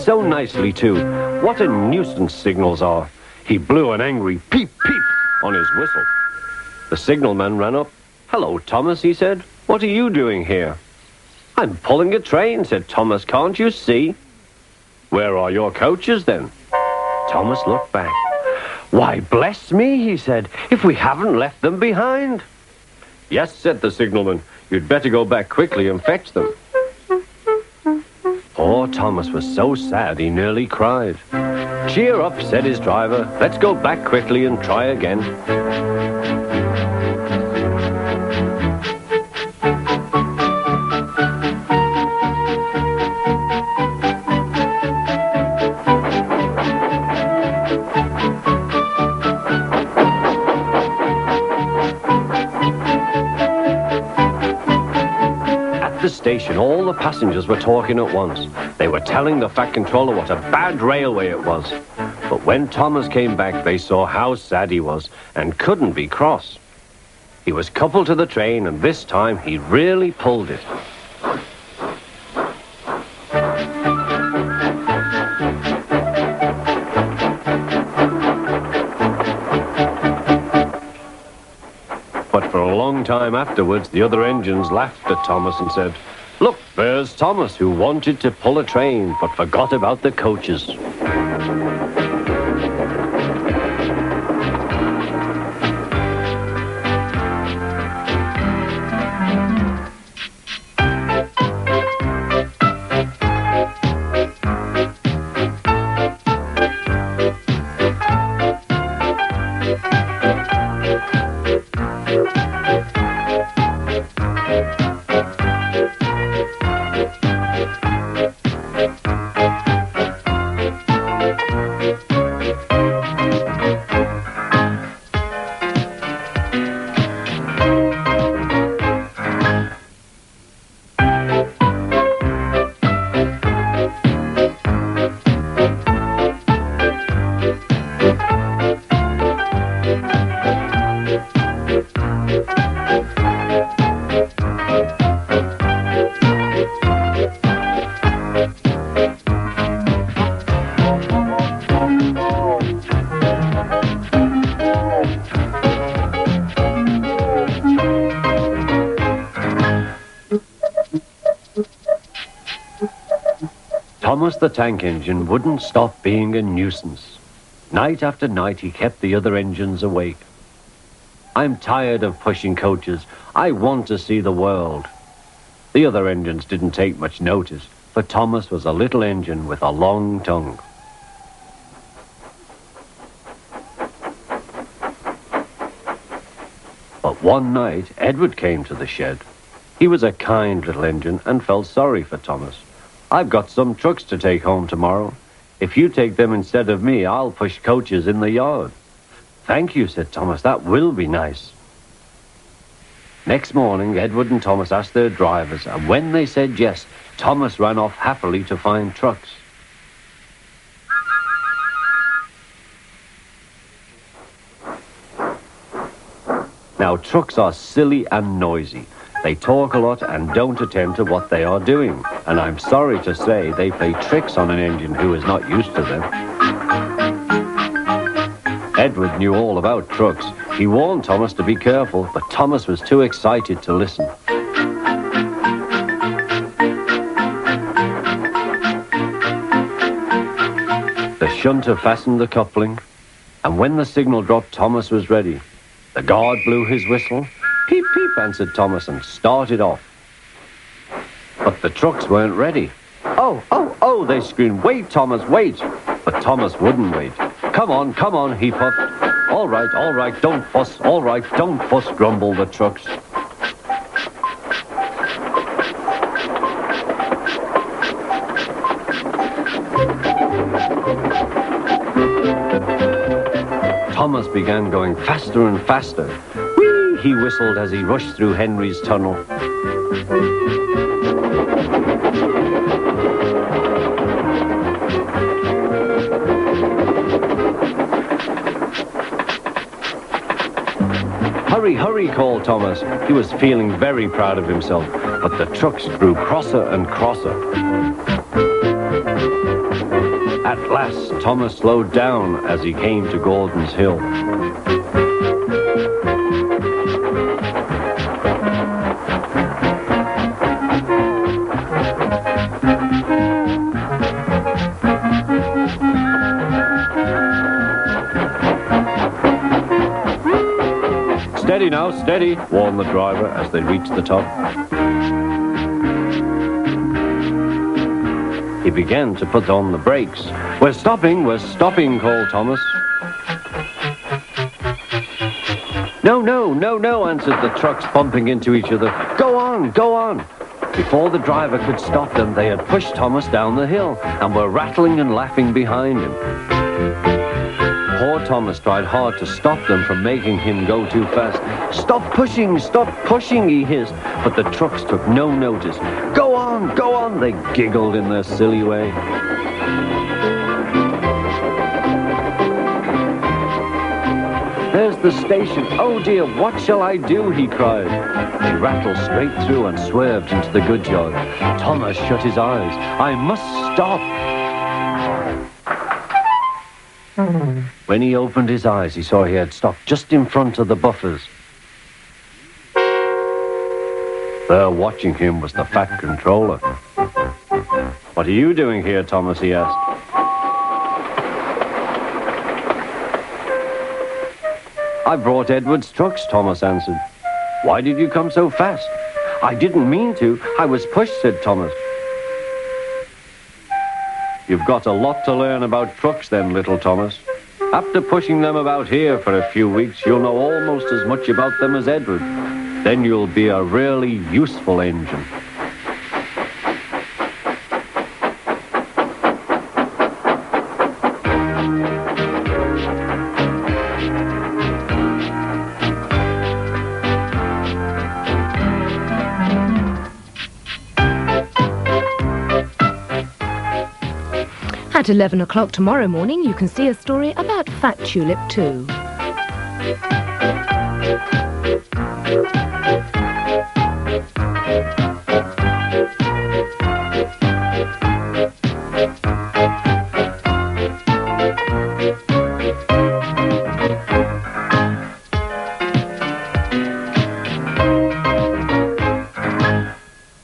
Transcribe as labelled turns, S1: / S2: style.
S1: so nicely, too. What a nuisance signals are. He blew an angry peep, peep on his whistle. The signalman ran up. "Hello, Thomas," he said. "What are you doing here?" "I'm pulling a train," said Thomas. "Can't you see?" "Where are your coaches, then?" Thomas looked back. "Why, bless me," he said, "if we haven't left them behind." "Yes," said the signalman. "You'd better go back quickly and fetch them." Poor Thomas was so sad he nearly cried. "Cheer up," said his driver. "Let's go back quickly and try again." At the station, all the passengers were talking at once. They were telling the Fat Controller what a bad railway it was. But when Thomas came back, they saw how sad he was and couldn't be cross. He was coupled to the train, and this time he really pulled it. But for a long time afterwards, the other engines laughed at Thomas and said, "Look, there's Thomas, who wanted to pull a train but forgot about the coaches." Thomas the Tank Engine wouldn't stop being a nuisance. Night after night he kept the other engines awake. "I'm tired of pushing coaches. I want to see the world." The other engines didn't take much notice, for Thomas was a little engine with a long tongue. But one night, Edward came to the shed. He was a kind little engine and felt sorry for Thomas. "I've got some trucks to take home tomorrow. If you take them instead of me, I'll push coaches in the yard." "Thank you," said Thomas. "That will be nice." Next morning, Edward and Thomas asked their drivers, and when they said yes, Thomas ran off happily to find trucks. Now, trucks are silly and noisy. They talk a lot and don't attend to what they are doing. And I'm sorry to say they play tricks on an engine who is not used to them. Edward knew all about trucks. He warned Thomas to be careful, but Thomas was too excited to listen. The shunter fastened the coupling, and when the signal dropped, Thomas was ready. The guard blew his whistle. "Peep, peep," answered Thomas, and started off. But the trucks weren't ready. "Oh, oh, oh," they screamed. "Wait, Thomas, wait." But Thomas wouldn't wait. Come on," he puffed. All right, don't fuss. All right, don't fuss," grumbled the trucks. Thomas began going faster and faster. "Whee!" he whistled as he rushed through Henry's tunnel. "Hurry, hurry," called Thomas. He was feeling very proud of himself, but the trucks grew crosser and crosser. At last, Thomas slowed down as he came to Gordon's Hill. Steady now, steady, warned the driver as they reached the top. He began to put on the brakes. We're stopping, called Thomas. No, answered the trucks, bumping into each other. Go on, go on. Before the driver could stop them, they had pushed Thomas down the hill and were rattling and laughing behind him. Poor Thomas tried hard to stop them from making him go too fast. Stop pushing, he hissed, but the trucks took no notice. Go on, they giggled in their silly way. There's the station. Oh dear, what shall I do? He cried. He rattled straight through and swerved into the goods yard. Thomas shut his eyes. I must stop. When he opened his eyes, he saw he had stopped just in front of the Buffers. There watching him was the fat controller. What are you doing here, Thomas? He asked. I brought Edward's trucks, Thomas answered. Why did you come so fast? I didn't mean to. I was pushed, said Thomas. You've got a lot to learn about trucks then, little Thomas. After pushing them about here for a few weeks, you'll know almost as much about them as Edward. Then you'll be a really useful engine.
S2: At 11 o'clock tomorrow morning, you can see a story about Fat Tulip too.